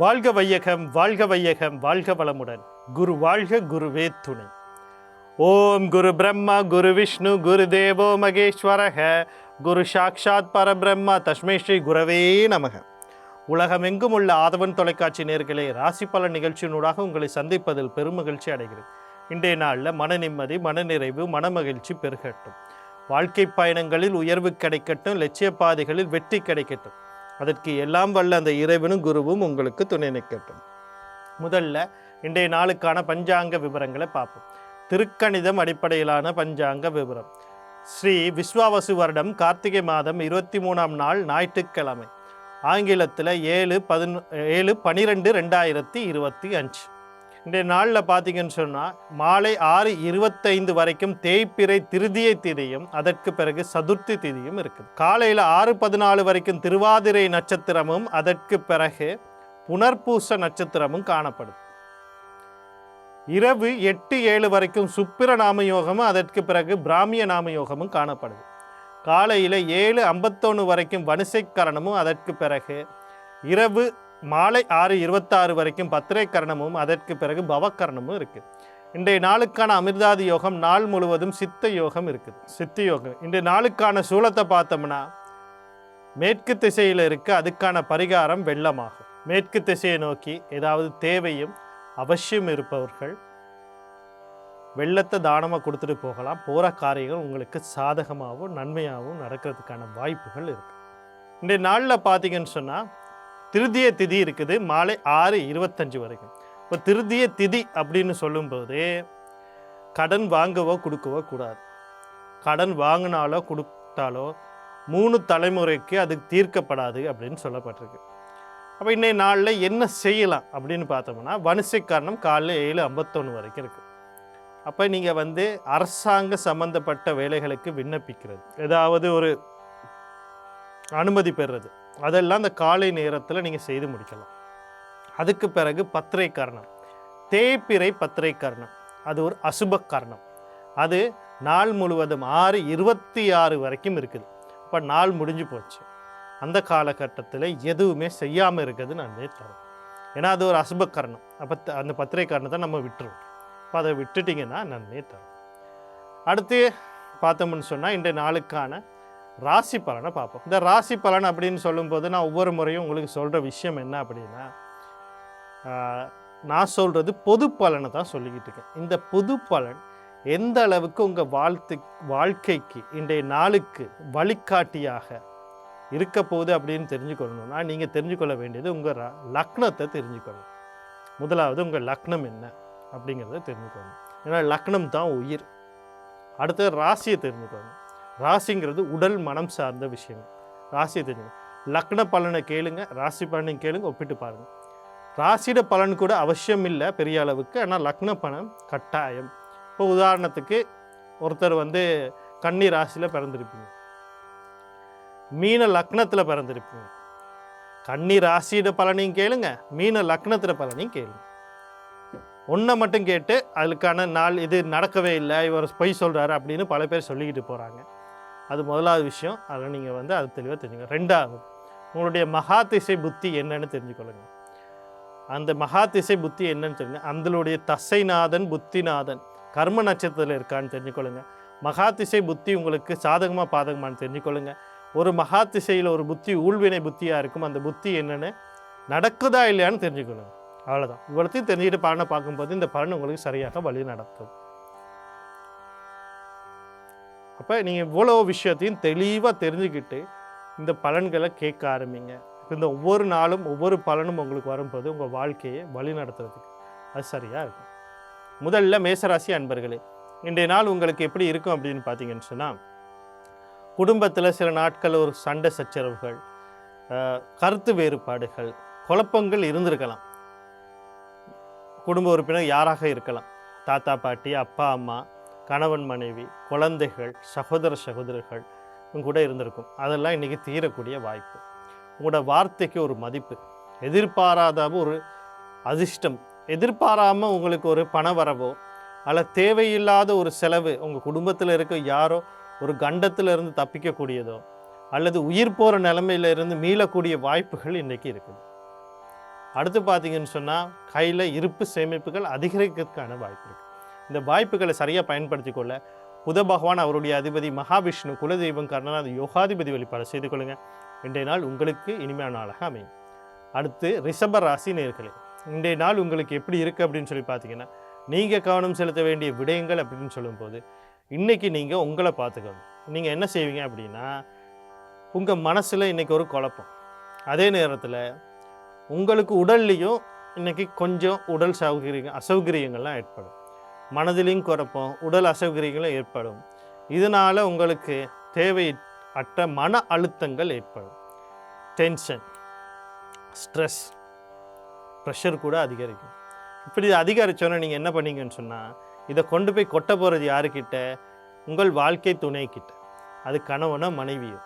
வாழ்க வையகம், வாழ்க வையகம், வாழ்க வளமுடன். குரு வாழ்க, குருவே துணை. ஓம் குரு பிரம்மா, குரு விஷ்ணு, குரு தேவோ மகேஸ்வரக, குரு சாக்ஷாத் பரபிரம்மா, தஸ்மை ஸ்ரீ குரவே நமக. உலகமெங்கும் உள்ள ஆதவன் தொலைக்காட்சி நேயர்களே, ராசி பலன் நிகழ்ச்சியினூடாக உங்களை சந்திப்பதில் பெருமகிழ்ச்சி அடைகிறேன். இன்றைய நாளில் மன நிம்மதி, மனநிறைவு, மனமகிழ்ச்சி பெருகட்டும். வாழ்க்கை பயணங்களில் உயர்வு கிடைக்கட்டும், லட்சிய பாதைகளில் வெற்றி கிடைக்கட்டும். அதற்கு எல்லாம் வல்ல அந்த இறைவனும் குருவும் உங்களுக்கு துணை நிற்கட்டும். முதல்ல இன்றைய நாளுக்கான பஞ்சாங்க விவரங்களை பார்ப்போம். திருக்கணிதம் அடிப்படையிலான பஞ்சாங்க விவரம். ஸ்ரீ விஸ்வாவசு வருடம் கார்த்திகை மாதம் 23ஆம் நாள் ஞாயிற்றுக்கிழமை. ஆங்கிலத்தில் 7/12/2025. இன்றைய நாளில் பார்த்தீங்கன்னு சொன்னால் மாலை 6:25 வரைக்கும் தேய்பிறை திருதியை திதியும் அதற்கு பிறகு சதுர்த்தி திதியும் இருக்குது. காலையில் 6:14 வரைக்கும் திருவாதிரை நட்சத்திரமும் அதற்கு பிறகு புனர்பூச நட்சத்திரமும் காணப்படும். இரவு 8-7 வரைக்கும் சுப்பிர நாமயோகமும் அதற்கு பிறகு பிராமிய நாமயோகமும் காணப்படுது. காலையில் 7:51 வரைக்கும் வணிசைக்கரணமும் அதற்கு பிறகு இரவு மாலை 6:26 வரைக்கும் பத்திரை கரணமும் அதற்கு பிறகு பவக்கரணமும் இருக்குது. இன்றைய நாளுக்கான அமிர்தாதி யோகம் நாள் முழுவதும் சித்த யோகம் இருக்குது. சித்த யோகம் இன்றைய நாளுக்கான சூலத்தை பார்த்தோம்னா மேற்கு திசையில் இருக்கு. அதுக்கான பரிகாரம் வெள்ளமாகும். மேற்கு திசையை நோக்கி ஏதாவது தேவையும் அவசியம் இருப்பவர்கள் வெள்ளத்தை தானமாக கொடுத்துட்டு போகலாம். போகிற காரியங்கள் உங்களுக்கு சாதகமாகவும் நன்மையாகவும் நடக்கிறதுக்கான வாய்ப்புகள் இருக்குது. இன்றைய நாளில் பார்த்தீங்கன்னு சொன்னால் திருதிய திதி இருக்குது மாலை 6:25 வரைக்கும். இப்போ திருதிய திதி அப்படின்னு சொல்லும்போது கடன் வாங்கவோ கொடுக்கவோ கூடாது. கடன் வாங்கினாலோ கொடுத்தாலோ 3 தலைமுறைக்கு அது தீர்க்கப்படாது அப்படின்னு சொல்லப்பட்டிருக்கு. அப்போ இன்னைய நாளில் என்ன செய்யலாம் அப்படின்னு பார்த்தோம்னா வணிசைக்கரணம் காலையில் 7:51 வரைக்கும் இருக்குது. அப்போ நீங்கள் அரசாங்க சம்பந்தப்பட்ட வேலைகளுக்கு விண்ணப்பிக்கிறது, ஏதாவது ஒரு அனுமதி பெறுறது, அதெல்லாம் அந்த காலை நேரத்தில் நீங்கள் செய்து முடிக்கலாம். அதுக்கு பிறகு பத்திரை கரணம், தேய்பிறை பத்திரை கரணம், அது ஒரு அசுப கரணம். அது நாள் முழுவதும் 6:26 வரைக்கும் இருக்குது. இப்போ நாள் முடிஞ்சு போச்சு. அந்த காலகட்டத்தில் எதுவுமே செய்யாமல் இருக்கிறது நன்மை தரும். ஏன்னா அது ஒரு அசுப கரணம். அப்போ அந்த பத்திரை கரணத்தை நம்ம விட்டுருவோம். இப்போ அதை விட்டுட்டிங்கன்னா நன்மை தரும். அடுத்து பார்த்தோம்னு சொன்னால் இன்றைய நாளுக்கான ராசி பலனை பார்ப்போம். இந்த ராசி பலன் அப்படின்னு சொல்லும்போது நான் ஒவ்வொரு முறையும் உங்களுக்கு சொல்கிற விஷயம் என்ன அப்படின்னா, நான் சொல்கிறது பொது பலனை தான் சொல்லிக்கிட்டு இருக்கேன். இந்த பொது பலன் எந்த அளவுக்கு உங்கள் வாழ்க்கைக்கு இன்றைய நாளுக்கு வழிகாட்டியாக இருக்க போகுது அப்படின்னு தெரிஞ்சுக்கொள்ளணும்னா நீங்கள் தெரிஞ்சுக்கொள்ள வேண்டியது உங்கள் லக்னத்தை தெரிஞ்சுக்கணும். முதலாவது உங்கள் லக்னம் என்ன அப்படிங்கிறத தெரிஞ்சுக்கணும். ஏன்னா லக்னம் தான் உயிர். அடுத்தது ராசியை தெரிஞ்சுக்கணும். ராசிங்கிறது உடல் மனம் சார்ந்த விஷயம். ராசியை தெரிஞ்சுங்க. லக்ன பலனை கேளுங்க, ராசி பலனை கேளுங்க, ஒப்பிட்டு பாருங்கள். ராசியோட பலன் கூட அவசியம் இல்லை பெரிய அளவுக்கு, ஆனால் லக்ன பலன் கட்டாயம். இப்போ உதாரணத்துக்கு ஒருத்தர் கன்னி ராசியில் பிறந்திருப்பீங்க, மீன லக்னத்தில் பிறந்திருப்பீங்க. கன்னி ராசியோட பலனையும் கேளுங்க, மீன லக்னத்தில் பலனையும் கேளுங்க. ஒன்றை மட்டும் கேட்டு அதுக்கான நாள் இது நடக்கவே இல்லை, இவர் பொய் சொல்கிறாரு அப்படின்னு பல பேர் சொல்லிக்கிட்டு போகிறாங்க. அது முதலாவது விஷயம். அதில் நீங்கள் அது தெளிவாக தெரிஞ்சுங்க. ரெண்டாவது, உங்களுடைய மகா திசை புத்தி என்னன்னு தெரிஞ்சுக்கொள்ளுங்க. அந்த மகா திசை புத்தி என்னன்னு தெரிஞ்சுங்க. அந்தளுடைய தசைநாதன் புத்திநாதன் கர்ம நட்சத்திரத்தில் இருக்கான்னு தெரிஞ்சுக்கொள்ளுங்க. மகா திசை புத்தி உங்களுக்கு சாதகமாக பாதகமானு தெரிஞ்சுக்கொள்ளுங்க. ஒரு மகா திசையில் ஒரு புத்தி ஊழ்வினை புத்தியாக இருக்கும். அந்த புத்தி என்னென்னு நடக்குதா இல்லையான்னு தெரிஞ்சுக்கொள்ளுங்க. அவ்வளோதான். இவ்வளோத்தையும் தெரிஞ்சுக்கிட்டு பலனை பார்க்கும்போது இந்த பலன் உங்களுக்கு சரியாக வழி நடத்தும். அப்போ நீங்கள் இவ்வளோ விஷயத்தையும் தெளிவாக தெரிஞ்சுக்கிட்டு இந்த பலன்களை கேட்க ஆரம்பிங்க. இந்த ஒவ்வொரு நாளும் ஒவ்வொரு பலனும் உங்களுக்கு வரும்போது உங்கள் வாழ்க்கையை வழி நடத்துறதுக்கு அது சரியாக இருக்கும். முதல்ல மேசராசி அன்பர்களே, இன்றைய நாள் உங்களுக்கு எப்படி இருக்கும் அப்படின்னு பார்த்தீங்கன்னு சொன்னால், குடும்பத்தில் சில நாட்கள் ஒரு சண்டை சச்சரவுகள், கருத்து வேறுபாடுகள், குழப்பங்கள் இருந்திருக்கலாம். குடும்ப உறுப்பினர் யாராக இருக்கலாம், தாத்தா பாட்டி, அப்பா அம்மா, கணவன் மனைவி, குழந்தைகள், சகோதர சகோதரர்கள் கூட இருந்திருக்கும். அதெல்லாம் இன்றைக்கி தீரக்கூடிய வாய்ப்பு. உங்களோட வார்த்தைக்கு ஒரு மதிப்பு, எதிர்பாராத ஒரு அதிர்ஷ்டம், எதிர்பாராமல் உங்களுக்கு ஒரு பண வரவோ அல்ல தேவையில்லாத ஒரு செலவு, உங்கள் குடும்பத்தில் இருக்க யாரோ ஒரு கண்டத்தில் இருந்து தப்பிக்கக்கூடியதோ அல்லது உயிர் போகிற நிலைமையிலிருந்து மீளக்கூடிய வாய்ப்புகள் இன்றைக்கி இருக்குது. அடுத்து பார்த்தீங்கன்னு சொன்னால் கையில் இருப்பு சேமிப்புகள் அதிகரிக்கிறதுக்கான வாய்ப்பு இருக்குது. இந்த வாய்ப்புகளை சரியாக பயன்படுத்தி கொள்ள புத பகவான் அவருடைய அதிபதி மகாவிஷ்ணு குலதெய்வம் கர்ணநாத யோகாதிபதி வழிபாடு செய்து கொள்ளுங்கள். இன்றைய நாள் உங்களுக்கு இனிமையான நாளாக அமையும். அடுத்து ரிஷப ராசி நேயர்களே, இன்றைய நாள் உங்களுக்கு எப்படி இருக்குது அப்படின்னு சொல்லி பார்த்தீங்கன்னா, நீங்கள் கவனம் செலுத்த வேண்டிய விடயங்கள் அப்படின்னு சொல்லும்போது இன்றைக்கி நீங்கள் உங்களை பார்த்துக்கணும். நீங்கள் என்ன செய்வீங்க அப்படின்னா, உங்கள் மனசில் இன்றைக்கி ஒரு குழப்பம், அதே நேரத்தில் உங்களுக்கு உடல்லையும் இன்றைக்கி கொஞ்சம் உடல் அசௌகரியங்கள்லாம் ஏற்படும். மனதிலையும் குழப்பம், உடல் அசௌகரியங்களும் ஏற்படும். இதனால் உங்களுக்கு தேவையற்ற மன அழுத்தங்கள் ஏற்படும். டென்ஷன், ஸ்ட்ரெஸ், ப்ரெஷர் கூட அதிகரிக்கும். இப்படி அதிகரித்தோன்னே நீங்கள் என்ன பண்ணீங்கன்னு சொன்னால், இதை கொண்டு போய் கொட்ட போகிறது யாருக்கிட்ட? உங்கள் வாழ்க்கை துணைக்கிட்ட. அது கணவனோ மனைவியோ,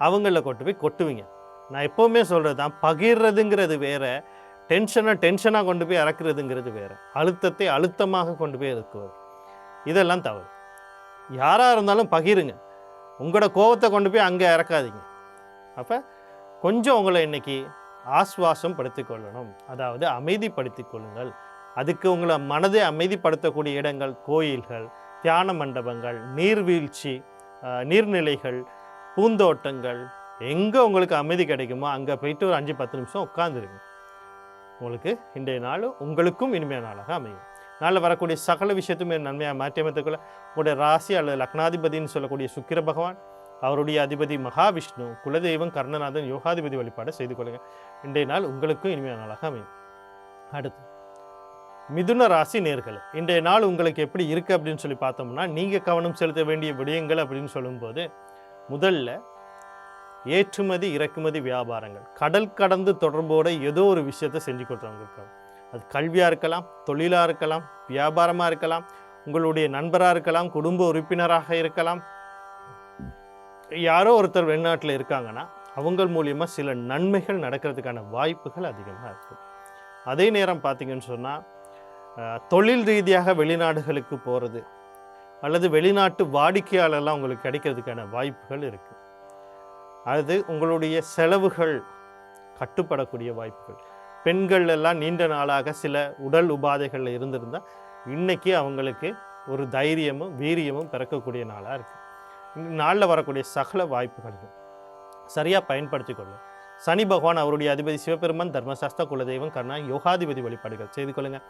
அவங்கள கொண்டு போய் கொட்டுவீங்க. நான் எப்போவுமே சொல்கிறது தான், பகிர்றதுங்கிறது வேறு, டென்ஷனாக கொண்டு போய் இறக்குறதுங்கிறது வேறு, அழுத்தத்தை அழுத்தமாக கொண்டு போய் இறக்குவது, இதெல்லாம் தவறு. யாராக இருந்தாலும் பகிருங்க, உங்களோட கோபத்தை கொண்டு போய் அங்கே இறக்காதீங்க. அப்போ கொஞ்சம் உங்களை இன்றைக்கி ஆஸ்வாசம் படுத்தி கொள்ளணும், அதாவது அமைதிப்படுத்தி கொள்ளுங்கள். அதுக்கு உங்களை மனதை அமைதிப்படுத்தக்கூடிய இடங்கள் கோயில்கள், தியான மண்டபங்கள், நீர்வீழ்ச்சி, நீர்நிலைகள், பூந்தோட்டங்கள், எங்கே உங்களுக்கு அமைதி கிடைக்குமோ அங்கே போயிட்டு ஒரு 5-10 நிமிஷம் உட்காந்துருங்க. உங்களுக்கு இன்றைய நாள் உங்களுக்கும் இனிமையான நாளாக அமையும். நாளில் வரக்கூடிய சகல விஷயத்துமே நன்மையாக மாற்றி அமைத்துக்குள்ள உங்களுடைய ராசி அல்லது லக்னாதிபதினு சொல்லக்கூடிய சுக்கிர பகவான், அவருடைய அதிபதி மகாவிஷ்ணு, குலதெய்வம் கர்ணநாதன் யோகாதிபதி வழிபாடு செய்து கொள்ளுங்கள். இன்றைய நாள் உங்களுக்கும் இனிமையான நாளாக அமையும். அடுத்து மிதுன ராசி நேயர்களே, இன்றைய நாள் உங்களுக்கு எப்படி இருக்குது அப்படின்னு சொல்லி பார்த்தோம்னா, நீங்கள் கவனம் செலுத்த வேண்டிய விடயங்கள் அப்படின்னு சொல்லும்போது, முதல்ல ஏற்றுமதி இறக்குமதி வியாபாரங்கள், கடல் கடந்து தொடர்போடு ஏதோ ஒரு விஷயத்தை செஞ்சு கொடுத்தவங்க இருக்காங்க. அது கல்வியாக இருக்கலாம், தொழிலாக இருக்கலாம், வியாபாரமாக இருக்கலாம், உங்களுடைய நண்பராக இருக்கலாம், குடும்ப உறுப்பினராக இருக்கலாம். யாரோ ஒருத்தர் வெளிநாட்டில் இருக்காங்கன்னா அவங்க மூலியமாக சில நன்மைகள் நடக்கிறதுக்கான வாய்ப்புகள் அதிகமாக இருக்குது. அதே நேரம் பார்த்தீங்கன்னு சொன்னால், தொழில் ரீதியாக வெளிநாடுகளுக்கு போகிறது அல்லது வெளிநாட்டு வாடிக்கையாளர்லாம் உங்களுக்கு கிடைக்கிறதுக்கான வாய்ப்புகள் இருக்குது. அது உங்களுடைய செலவுகள் கட்டுப்படக்கூடிய வாய்ப்புகள். பெண்கள் எல்லாம் நீண்ட நாளாக சில உடல் உபாதைகளில் இருந்திருந்தால் இன்றைக்கி அவங்களுக்கு ஒரு தைரியமும் வீரியமும் பிறக்கக்கூடிய நாளாக இருக்குது. இந்த நாளில் வரக்கூடிய சகல வாய்ப்புகளையும் சரியாக பயன்படுத்தி கொள்ளும். சனி பகவான் அவருடைய அதிபதி சிவபெருமான், தர்மசாஸ்திர குலதெய்வம் கர்ணா யோகாதிபதி வழிபாடுகள் செய்து கொள்ளுங்கள்.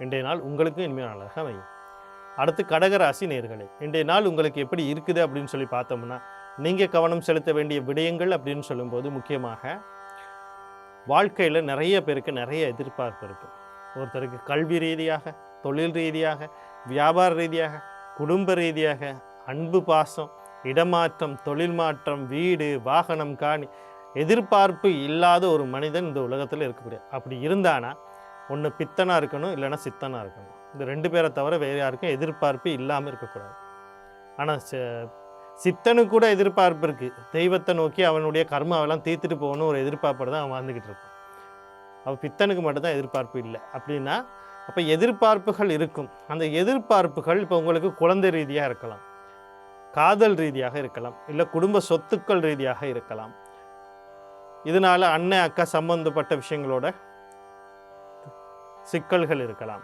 இன்றைய நாள் உங்களுக்கு இனிமையான நாளாக அமையும். அடுத்து கடகராசி நேயர்களே, இன்றைய நாள் உங்களுக்கு எப்படி இருக்குது அப்படின்னு சொல்லி பார்த்தோம்னா, நீங்கள் கவனம் செலுத்த வேண்டிய விடயங்கள் அப்படின்னு சொல்லும்போது முக்கியமாக வாழ்க்கையில் நிறைய பேருக்கு நிறைய எதிர்பார்ப்பு இருக்குது. ஒருத்தருக்கு கல்வி ரீதியாக, தொழில் ரீதியாக, வியாபார ரீதியாக, குடும்ப ரீதியாக, அன்பு பாசம், இடமாற்றம், தொழில் மாற்றம், வீடு வாகனம் காணி, எதிர்பார்ப்பு இல்லாத ஒரு மனிதன் இந்த உலகத்தில் இருக்கக்கூடிய. அப்படி இருந்தானா ஒன்று பித்தனாக இருக்கணும், இல்லைன்னா சித்தனாக இருக்கணும். இந்த 2 பேரை தவிர வேறு யாருக்கும் எதிர்பார்ப்பு இல்லாமல் இருக்கக்கூடாது. ஆனால் சித்தனுக்கு கூட எதிர்பார்ப்பு இருக்குது. தெய்வத்தை நோக்கி அவனுடைய கர்மாவெல்லாம் தீர்த்துட்டு போகணும் ஒரு எதிர்பார்ப்போடு தான் அவன் வாழ்ந்துக்கிட்டு இருப்பான். அவன் பித்தனுக்கு மட்டும்தான் எதிர்பார்ப்பு இல்லை. அப்படின்னா அப்போ எதிர்பார்ப்புகள் இருக்கும். அந்த எதிர்பார்ப்புகள் இப்போ உங்களுக்கு குழந்தை ரீதியாக இருக்கலாம், காதல் ரீதியாக இருக்கலாம், இல்லை குடும்ப சொத்துக்கள் ரீதியாக இருக்கலாம். இதனால் அண்ணன் அக்கா சம்பந்தப்பட்ட விஷயங்களோட சிக்கல்கள் இருக்கலாம்.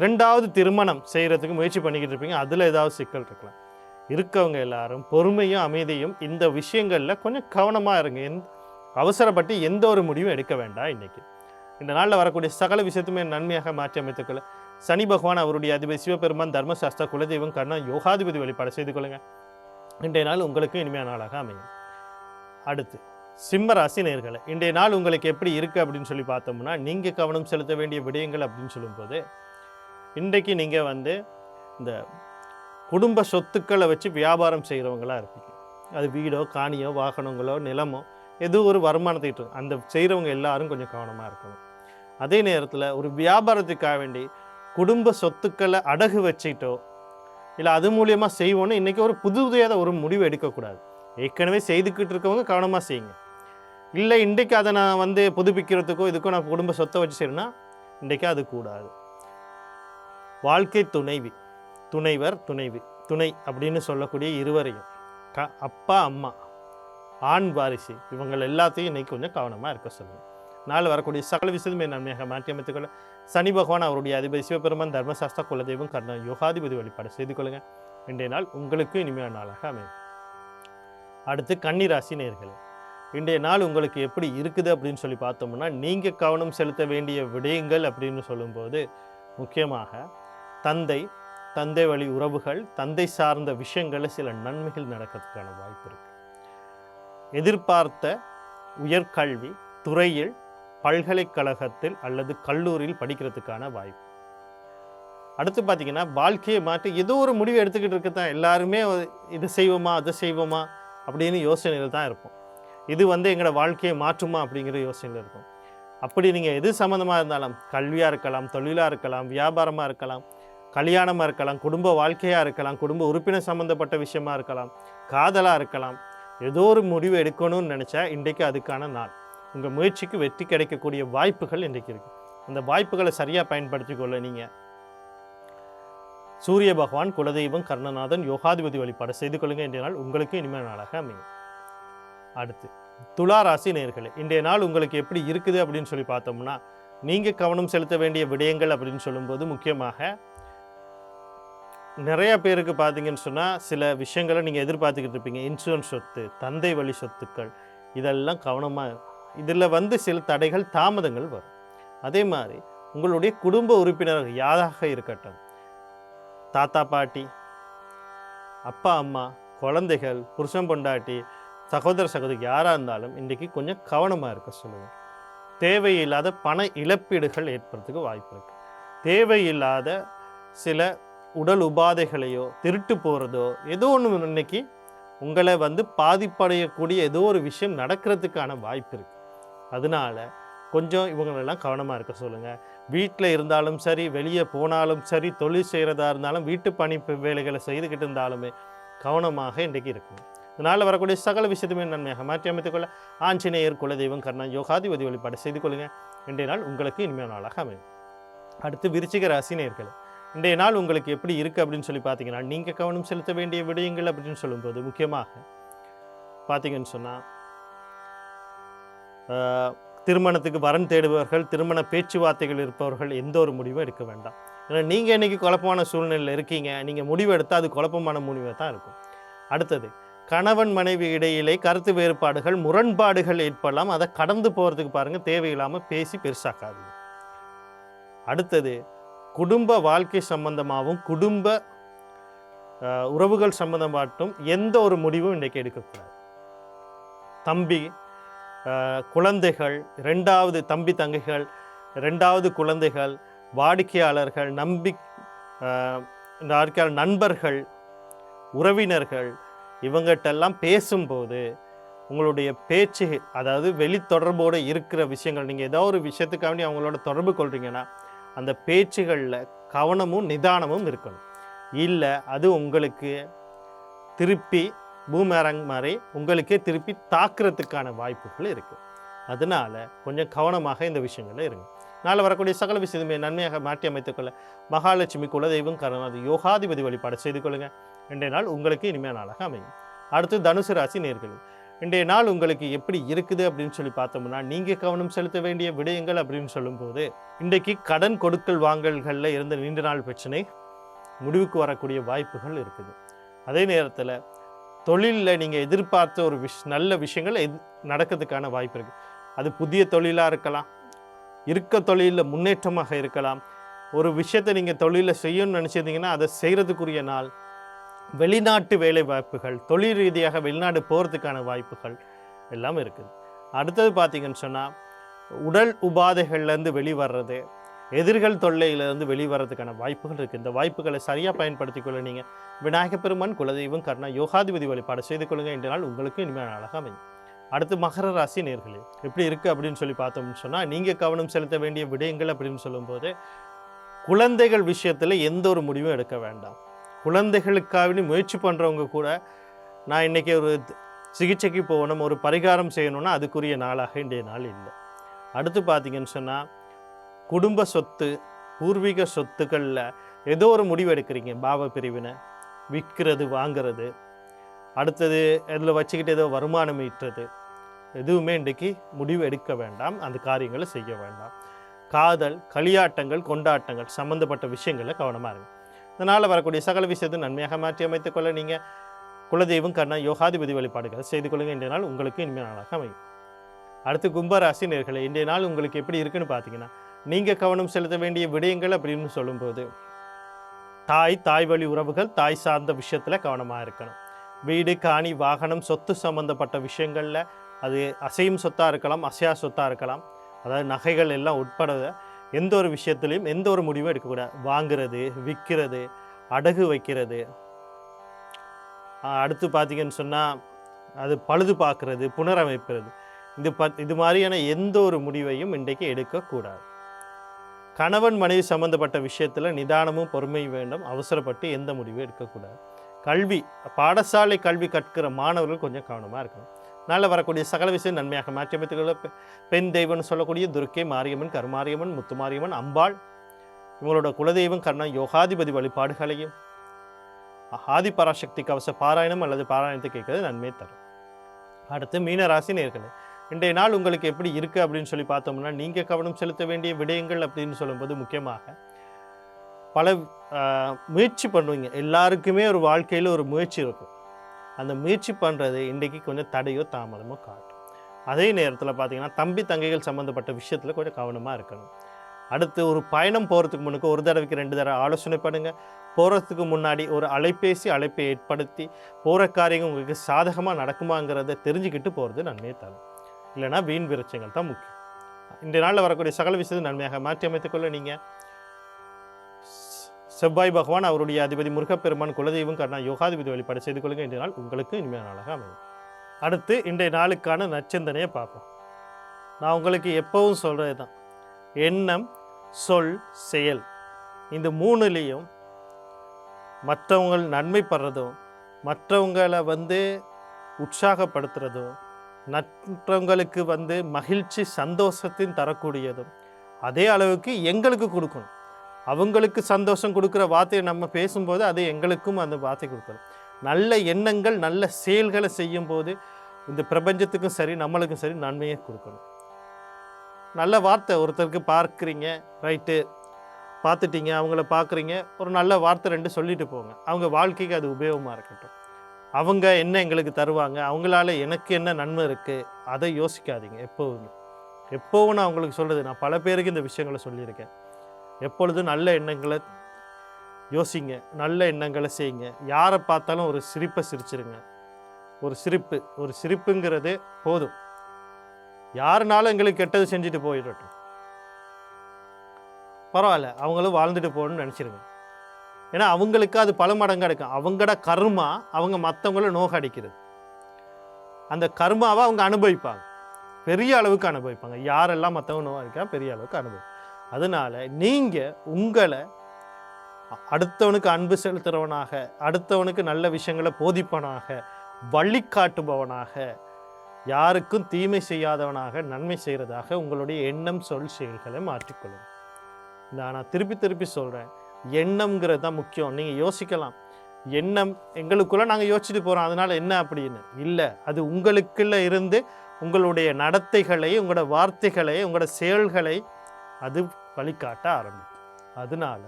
2வது திருமணம் செய்கிறதுக்கு முயற்சி பண்ணிக்கிட்டு இருப்பீங்க, அதில் ஏதாவது சிக்கல் இருக்கலாம். இருக்கவங்க எல்லாரும் பொறுமையும் அமைதியும் இந்த விஷயங்களில் கொஞ்சம் கவனமாக இருங்க. அவசரப்பட்டு எந்த ஒரு முடிவும் எடுக்க வேண்டாம். இன்றைக்கி இந்த நாளில் வரக்கூடிய சகல விஷயத்துமே நன்மையாக மாற்றி அமைத்துக்கொள்ள சனி பகவான் அவருடைய அதிபதி சிவபெருமான், தர்மசாஸ்திர குலதெய்வம் கர்ணா யோகாதிபதி வழிபாடு செய்து கொள்ளுங்கள். இன்றைய நாள் உங்களுக்கு இனிமையான நாளாக அமையும். அடுத்து சிம்ம ராசி நேயர்களே, இன்றைய நாள் உங்களுக்கு எப்படி இருக்குது அப்படின்னு சொல்லி பார்த்தோம்னா, நீங்கள் கவனம் செலுத்த வேண்டிய விடயங்கள் அப்படின்னு சொல்லும்போது, இன்றைக்கு நீங்கள் இந்த குடும்ப சொத்துக்களை வச்சு வியாபாரம் செய்கிறவங்களாக இருப்பீங்க. அது வீடோ காணியோ வாகனங்களோ நிலமோ ஏதோ ஒரு வருமானத்தை அந்த செய்கிறவங்க எல்லாரும் கொஞ்சம் கவனமாக இருக்கணும். அதே நேரத்தில் ஒரு வியாபாரத்துக்காக வேண்டி குடும்ப சொத்துக்களை அடகு வச்சுட்டோ இல்லை அது மூலியமாக செய்வோன்னு இன்றைக்கி ஒரு புதுதாக ஒரு முடிவு எடுக்கக்கூடாது. ஏற்கனவே செய்துக்கிட்டு இருக்கவங்க கவனமாக செய்யுங்க. இல்லை இன்றைக்கு அதை நான் புதுப்பிக்கிறதுக்கோ இதுக்கோ நான் குடும்ப சொத்தை வச்சு செய்யணும்னா இன்றைக்கி அது கூடாது. வாழ்க்கை துணைவி, துணைவர், துணை அப்படின்னு சொல்லக்கூடிய இருவரையும் அப்பா அம்மா ஆண் வாரிசு இவங்க எல்லாத்தையும் இன்றைக்கி கொஞ்சம் கவனமாக இருக்க சொல்லுங்கள். நாள் வரக்கூடிய சகல விஷயமே நன்மையாக மாற்றி அமைத்துக்கொள்ள சனி பகவான் அவருடைய அதிபதி சிவபெருமான் தர்மசாஸ்திர குலதெய்வம் கர்ணன் யோகாதிபதி வழிபாடு செய்து கொள்ளுங்கள். இன்றைய நாள் உங்களுக்கு இனிமையான நாளாக அமையும். அடுத்து கன்னிராசி நேயர்களே, இன்றைய நாள் உங்களுக்கு எப்படி இருக்குது அப்படின்னு சொல்லி பார்த்தோம்னா, நீங்கள் கவனம் செலுத்த வேண்டிய விடயங்கள் அப்படின்னு சொல்லும்போது முக்கியமாக தந்தை வழி உறவுகள், தந்தை சார்ந்த விஷயங்களில் சில நன்மைகள் நடக்கிறதுக்கான வாய்ப்பு இருக்கு. எதிர்பார்த்த உயர்கல்வி துறையில் பல்கலைக்கழகத்தில் அல்லது கல்லூரியில் படிக்கிறதுக்கான வாய்ப்பு. அடுத்து பார்த்தீங்கன்னா, வாழ்க்கையை மாற்றி ஏதோ ஒரு முடிவு எடுத்துக்கிட்டு இருக்கத்தான் எல்லாருமே இது செய்வோமா அதை செய்வோமா அப்படின்னு யோசனைகள் தான் இருப்போம். இது எங்களோட வாழ்க்கையை மாற்றுமா அப்படிங்கிற யோசனையில் இருக்கும். அப்படி நீங்கள் எது சம்மந்தமாக இருந்தாலும், கல்வியாக இருக்கலாம், தொழிலாக இருக்கலாம், வியாபாரமாக இருக்கலாம், கல்யாணமாக இருக்கலாம், குடும்ப வாழ்க்கையாக இருக்கலாம், குடும்ப உறுப்பினர் சம்மந்தப்பட்ட விஷயமா இருக்கலாம், காதலாக இருக்கலாம், ஏதோ ஒரு முடிவு எடுக்கணும்னு நினச்சா இன்றைக்கு அதுக்கான நாள். உங்கள் முயற்சிக்கு வெற்றி கிடைக்கக்கூடிய வாய்ப்புகள் இன்றைக்கு இருக்குது. அந்த வாய்ப்புகளை சரியாக பயன்படுத்தி கொள்ள நீங்கள் சூரிய பகவான் குலதெய்வம் கர்ணநாதன் யோகாதிபதி வழிபாடு செய்து கொள்ளுங்கள். இன்றைய நாள் உங்களுக்கு இனிமையான நாளாக அமையும். அடுத்து துலா ராசி நேயர்களே, இன்றைய நாள் உங்களுக்கு எப்படி இருக்குது அப்படின்னு சொல்லி பார்த்தோம்னா, நீங்கள் கவனம் செலுத்த வேண்டிய விடயங்கள் அப்படின்னு சொல்லும்போது முக்கியமாக நிறைய பேருக்கு பார்த்தீங்கன்னு சொன்னால் சில விஷயங்களை நீங்கள் எதிர்பார்த்துக்கிட்டு இருப்பீங்க. இன்சூரன்ஸ் சொத்து, தந்தை வழி சொத்துக்கள், இதெல்லாம் கவனமாக இதில் சில தடைகள் தாமதங்கள் வரும். அதே மாதிரி உங்களுடைய குடும்ப உறுப்பினர்கள் யாராக இருக்கட்டும், தாத்தா பாட்டி, அப்பா அம்மா, குழந்தைகள், புருஷன் பொண்டாட்டி, சகோதர சகோதரி யாராக இருந்தாலும் இன்றைக்கி கொஞ்சம் கவனமாக இருக்க சொல்லுங்கள். தேவையில்லாத பண இழப்பீடுகள் ஏற்படுறதுக்கு வாய்ப்பு இருக்குது. தேவையில்லாத சில உடல் உபாதைகளையோ திருட்டு போகிறதோ ஏதோ ஒன்று இன்னைக்கு உங்களை பாதிப்படையக்கூடிய ஏதோ ஒரு விஷயம் நடக்கிறதுக்கான வாய்ப்பு இருக்குது. அதனால கொஞ்சம் இவங்களெல்லாம் கவனமாக இருக்க சொல்லுங்கள். வீட்டில் இருந்தாலும் சரி, வெளியே போனாலும் சரி, தொழில் செய்கிறதா இருந்தாலும், வீட்டு பணி வேலைகளை செய்துக்கிட்டு இருந்தாலுமே கவனமாக இன்றைக்கு இருக்கணும். இதனால் வரக்கூடிய சகல விஷயத்துமே நன்மையாக மாற்றி அமைத்துக்கொள்ள ஆஞ்சநேயர் குலதெய்வம் கர்ணன் யோகாதிபதி வழிபாடு செய்து கொள்ளுங்கள். இன்றைய நாள் உங்களுக்கு இனிமையான நாளாக அமையும். அடுத்து விருச்சிக ராசி நேயர்களே, இன்றைய நாள் உங்களுக்கு எப்படி இருக்குது அப்படின்னு சொல்லி பார்த்தீங்கன்னா, நீங்கள் கவனம் செலுத்த வேண்டிய விடயங்கள் அப்படின்னு சொல்லும்போது முக்கியமாக பார்த்தீங்கன்னு சொன்னால், திருமணத்துக்கு வரன் தேடுபவர்கள், திருமண பேச்சுவார்த்தைகள் இருப்பவர்கள் எந்த ஒரு முடிவும் எடுக்க வேண்டாம். ஏன்னா நீங்கள் இன்றைக்கி குழப்பமான சூழ்நிலையில் இருக்கீங்க. நீங்கள் முடிவு எடுத்தால் அது குழப்பமான முடிவாக தான் இருக்கும். அடுத்தது கணவன் மனைவி இடையிலே கருத்து வேறுபாடுகள், முரண்பாடுகள் ஏற்படலாம். அதை கடந்து போகிறதுக்கு பாருங்கள், தேவையில்லாமல் பேசி பெருசாக்காதீங்க. அடுத்தது குடும்ப வாழ்க்கை சம்பந்தமாகவும் குடும்ப உறவுகள் சம்பந்தமாட்டும் எந்த ஒரு முடிவும் இன்றைக்கு எடுக்கக்கூடாது. தம்பி குழந்தைகள், ரெண்டாவது தம்பி தங்கைகள், ரெண்டாவது குழந்தைகள், வாடிக்கையாளர்கள், நண்பர்கள், உறவினர்கள், இவங்ககிட்டெல்லாம் பேசும்போது உங்களுடைய பேச்சு, அதாவது வெளித்தொடர்போடு இருக்கிற விஷயங்கள், நீங்கள் ஏதோ ஒரு விஷயத்துக்காண்டி அவங்களோட தொடர்பு கொள்கிறீங்கன்னா அந்த பேச்சுகளில் கவனமும் நிதானமும் இருக்கணும். இல்லை அது உங்களுக்கு திருப்பி பூமேரங் மாதிரி உங்களுக்கே திருப்பி தாக்குறதுக்கான வாய்ப்புகள் இருக்குது. அதனால் கொஞ்சம் கவனமாக இந்த விஷயங்களில் இருங்க. நாளை வரக்கூடிய சகல விஷயமே நன்மையாக மாற்றி அமைத்துக்கொள்ள மகாலட்சுமி குலதெய்வம் கருணாதி யோகாதிபதி வழிபாடு செய்து கொள்ளுங்கள். இன்றைய நாள் உங்களுக்கு இனிமையான நாளாக அமையும். அடுத்து தனுசு ராசி நேயர்களே, இன்றைய நாள் உங்களுக்கு எப்படி இருக்குது அப்படின்னு சொல்லி பார்த்தோம்னா, நீங்கள் கவனம் செலுத்த வேண்டிய விடயங்கள் அப்படின்னு சொல்லும்போது, இன்றைக்கு கடன் கொடுக்கல் வாங்கல்களில் இருந்த நீண்ட நாள் பிரச்சனை முடிவுக்கு வரக்கூடிய வாய்ப்புகள் இருக்குது. அதே நேரத்தில் தொழிலில் நீங்கள் எதிர்பார்த்த ஒரு நல்ல விஷயங்கள் நடக்கிறதுக்கான வாய்ப்பு இருக்குது. அது புதிய தொழிலாக இருக்கலாம், இருக்க தொழிலில் முன்னேற்றமாக இருக்கலாம். ஒரு விஷயத்தை நீங்கள் தொழிலில் செய்யணும்னு நினச்சிருந்தீங்கன்னா அதை செய்கிறதுக்குரிய நாள். வெளிநாட்டு வேலை வாய்ப்புகள், தொழில் ரீதியாக வெளிநாடு போகிறதுக்கான வாய்ப்புகள் எல்லாம் இருக்குது. அடுத்தது பார்த்திங்கன்னு சொன்னால், உடல் உபாதைகள்லேருந்து வெளிவர்றது, எதிர்கள் தொல்லையிலேருந்து வெளிவரதுக்கான வாய்ப்புகள் இருக்குது. இந்த வாய்ப்புகளை சரியாக பயன்படுத்தி கொள்ள நீங்கள் விநாயகப் பெருமான் குலதெய்வம் கர்ணா யோகாதிபதி வழிபாடு செய்து கொள்ளுங்கள். இன்றைய நாள் உங்களுக்கு இனிமையான நாளாக அமையும். அடுத்து மகர ராசி நேயர்களே, எப்படி இருக்குது அப்படின்னு சொல்லி பார்த்தோம்னு சொன்னால், நீங்கள் கவனம் செலுத்த வேண்டிய விடயங்கள் அப்படின்னு சொல்லும்போது, குழந்தைகள் விஷயத்தில் எந்த ஒரு முடிவும் எடுக்க வேண்டாம். குழந்தைகளுக்காக முயற்சி பண்ணுறவங்க கூட நான் இன்றைக்கி ஒரு சிகிச்சைக்கு போகணும், ஒரு பரிகாரம் செய்யணும்னா அதுக்குரிய நாளாக இன்றைய நாள் இல்லை. அடுத்து பார்த்திங்கன்னு சொன்னால், குடும்ப சொத்து, பூர்வீக சொத்துக்களில் ஏதோ ஒரு முடிவு எடுக்கிறீங்க. பாவ பிரிவினை, விற்கிறது வாங்கிறது, அடுத்தது இதில் வச்சுக்கிட்டு ஏதோ வருமானம் ஈட்டுறது, எதுவுமே இன்றைக்கு முடிவு எடுக்க வேண்டாம், அந்த காரியங்களை செய்ய வேண்டாம். காதல், களியாட்டங்கள், கொண்டாட்டங்கள் சம்பந்தப்பட்ட விஷயங்களில் கவனமாக இருங்க. இதனால் வரக்கூடிய சகல விஷயத்தை நன்மையாக மாற்றி அமைத்துக் கொள்ள நீங்கள் குலதெய்வம் கண்ணா யோகாதிபதி வழிபாடுகள் செய்து கொள்ளுங்கள். இன்றைய நாள் உங்களுக்கு இனிமையான நாளாக அமையும். அடுத்து கும்பராசி நேயர்களே, இன்றைய நாள் உங்களுக்கு எப்படி இருக்குன்னு பார்த்தீங்கன்னா, நீங்கள் கவனம் செலுத்த வேண்டிய விடயங்கள் அப்படின்னு சொல்லும்போது தாய் வழி உறவுகள், தாய் சார்ந்த விஷயத்தில் கவனமாக இருக்கணும். வீடு, காணி, வாகனம், சொத்து சம்பந்தப்பட்ட விஷயங்களில் அது அசையும் சொத்தாக இருக்கலாம், அசையா சொத்தாக இருக்கலாம், அதாவது நகைகள் எல்லாம் உட்பட எந்த ஒரு விஷயத்துலையும் எந்த ஒரு முடிவும் எடுக்கக்கூடாது. வாங்கிறது, விற்கிறது, அடகு வைக்கிறது, அடுத்து பார்த்தீங்கன்னு சொன்னால் அது பழுது பார்க்குறது, புனரமைக்கிறது, இது மாதிரியான எந்த ஒரு முடிவையும் இன்றைக்கு எடுக்கக்கூடாது. கணவன் மனைவி சம்பந்தப்பட்ட விஷயத்தில் நிதானமும் பொறுமை வேண்டும். அவசரப்பட்டு எந்த முடிவும் எடுக்கக்கூடாது. கல்வி, பாடசாலை கல்வி கற்கிற மாணவர்கள் கொஞ்சம் கவனமாக இருக்கணும். நாளில் வரக்கூடிய சகல விஷயம் நன்மையாக மாற்றி அமைத்துக்கொள்ள பெண் தெய்வம்னு சொல்லக்கூடிய துர்க்கை, மாரியம்மன், கருமாரியம்மன், முத்துமாரியம்மன், அம்பாள், இவங்களோட குலதெய்வம் கர்ண யோகாதிபதி வழிபாடுகளையும் ஆதிபராசக்தி கவச பாராயணம் அல்லது பாராயணத்தை கேட்கறது நன்மை தரும். அடுத்து மீனராசி நேயர்களே, இன்றைய நாள் உங்களுக்கு எப்படி இருக்குது அப்படின்னு சொல்லி பார்த்தோம்னா, நீங்கள் கவனம் செலுத்த வேண்டிய விடயங்கள் அப்படின்னு சொல்லும்போது முக்கியமாக பல முயற்சி பண்ணுவீங்க. எல்லாருக்குமே ஒரு வாழ்க்கையில் ஒரு முயற்சி இருக்கும். அந்த முயற்சி பண்ணுறது இன்றைக்கி கொஞ்சம் தடையோ தாமதமோ காட்டும். அதே நேரத்தில் பார்த்தீங்கன்னா தம்பி தங்கைகள் சம்மந்தப்பட்ட விஷயத்தில் கொஞ்சம் கவனமாக இருக்கணும். அடுத்து ஒரு பயணம் போகிறதுக்கு முன்னுக்கு ஒரு தடவைக்கு 2 தடவை ஆலோசனை பண்ணுங்கள். போகிறதுக்கு முன்னாடி ஒரு அழைப்பை ஏற்படுத்தி போகிற காரியங்கள் உங்களுக்கு சாதகமாக நடக்குமாங்கிறத தெரிஞ்சுக்கிட்டு போகிறது நன்மையை தரும். இல்லைனா வீண் விரட்சங்கள் தான் முக்கியம். இன்றைய நாளில் வரக்கூடிய சகல விஷயத்தை நன்மையாக மாற்றி அமைத்துக்கொள்ள நீங்கள் செவ்வாய் பகவான், அவருடைய அதிபதி முருகப்பெருமான், குலதெய்வம் கர்ணா யோகாதிபதி வழிபாடு செய்து கொள்ளுங்கள். இன்றைய நாள் உங்களுக்கு இனிமையான நாளாக அமையும். அடுத்து இன்றைய நாளுக்கான நற்சிந்தனையை பார்ப்போம். நான் உங்களுக்கு எப்பவும் சொல்கிறது தான், எண்ணம், சொல், செயல், இந்த 3லையும் மற்றவங்கள் நன்மைப்படுறதும், மற்றவங்களை உற்சாகப்படுத்துறதும், மற்றவங்களுக்கு மகிழ்ச்சி சந்தோஷத்தின் தரக்கூடியதும் அதே அளவுக்கு எங்களுக்கு கொடுக்கணும். அவங்களுக்கு சந்தோஷம் கொடுக்குற வார்த்தையை நம்ம பேசும்போது அது எங்களுக்கும் அந்த வார்த்தை கொடுக்கணும். நல்ல எண்ணங்கள், நல்ல செயல்களை செய்யும்போது இந்த பிரபஞ்சத்துக்கும் சரி நம்மளுக்கும் சரி நன்மையை கொடுக்கணும். நல்ல வார்த்தை ஒருத்தருக்கு பார்க்குறீங்க, ரைட்டு, பார்த்துட்டீங்க, அவங்கள பார்க்குறீங்க, ஒரு நல்ல வார்த்தை 2 சொல்லிட்டு போங்க. அவங்க வாழ்க்கைக்கு அது உபயோகமாக இருக்கட்டும். அவங்க என்ன எங்களுக்கு தருவாங்க, அவங்களால எனக்கு என்ன நன்மை இருக்குது, அதை யோசிக்காதீங்க. எப்போவும் நான் அவங்களுக்கு சொல்கிறது, நான் பல பேருக்கு இந்த விஷயங்களை சொல்லியிருக்கேன். எப்பொழுதும் நல்ல எண்ணங்களை யோசிங்க, நல்ல எண்ணங்களை செய்யுங்க. யாரை பார்த்தாலும் ஒரு சிரிப்பை சிரிச்சிருங்க. ஒரு சிரிப்புங்கிறது போதும். யாருனாலும் எங்களுக்கு கெட்டது செஞ்சுட்டு போயிடட்டும், பரவாயில்ல, அவங்களும் வாழ்ந்துட்டு போகணும்னு நினச்சிருங்க. ஏன்னா அவங்களுக்கு அது பல மடங்காக இருக்கும். அவங்களோட கர்மா அவங்க மற்றவங்கள நோகடிக்கிறது. அந்த கர்மாவை அவங்க அனுபவிப்பாங்க, பெரிய அளவுக்கு அனுபவிப்பாங்க. யாரெல்லாம் மற்றவங்க நோகடிக்கா பெரிய அளவுக்கு அனுபவிப்பாங்க. அதனால் நீங்கள் உங்களை அடுத்தவனுக்கு அன்பு செலுத்துகிறவனாக, அடுத்தவனுக்கு நல்ல விஷயங்களை போதிப்பவனாக, வழிகாட்டுபவனாக, யாருக்கும் தீமை செய்யாதவனாக, நன்மை செய்கிறதாக உங்களுடைய எண்ணம், சொல், செயல்களை மாற்றிக்கொள்ளும். நான் திருப்பி சொல்கிறேன், எண்ணம்ங்கிறது தான் முக்கியம். நீங்கள் யோசிக்கலாம், எண்ணம் எங்களுக்குள்ளே நாங்கள் யோசிச்சுட்டு போகிறோம், அதனால் என்ன அப்படின்னு இல்லை. அது உங்களுக்குள்ளே இருந்து உங்களுடைய நடத்தைகளை, உங்களோட வார்த்தைகளை, உங்களோட செயல்களை அது வழிகாட்ட ஆரம்பிக்கும். அதனால்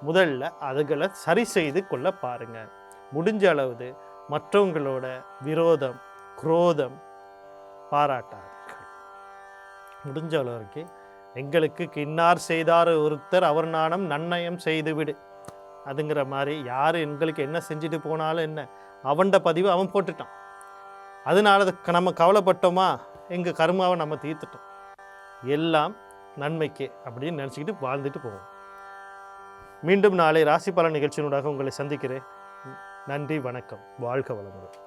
முதல்ல அதுகளை சரி செய்து கொள்ள பாருங்கள். முடிஞ்ச அளவு மற்றவங்களோட விரோதம், குரோதம் பாராட்டாதீர்கள். முடிஞ்ச அளவுக்கு எங்களுக்கு கின்னார் செய்தார் ஒருத்தர், அவர் நாணம் நன்னயம் செய்து விடு அதுங்கிற மாதிரி, யார் எங்களுக்கு என்ன செஞ்சுட்டு போனாலும் என்ன, அவன்ட பதிவு அவன் போட்டுட்டான், அதனால நம்ம கவலைப்பட்டோமா, எங்கள் கர்மாவை நம்ம தீர்த்துட்டோம், எல்லாம் நன்மைக்கு அப்படின்னு நினச்சிக்கிட்டு வாழ்ந்துட்டு போவோம். மீண்டும் நாளை ராசி பலன் நிகழ்ச்சியினூடாக உங்களை சந்திக்கிறேன். நன்றி, வணக்கம், வாழ்க வளமுடன்.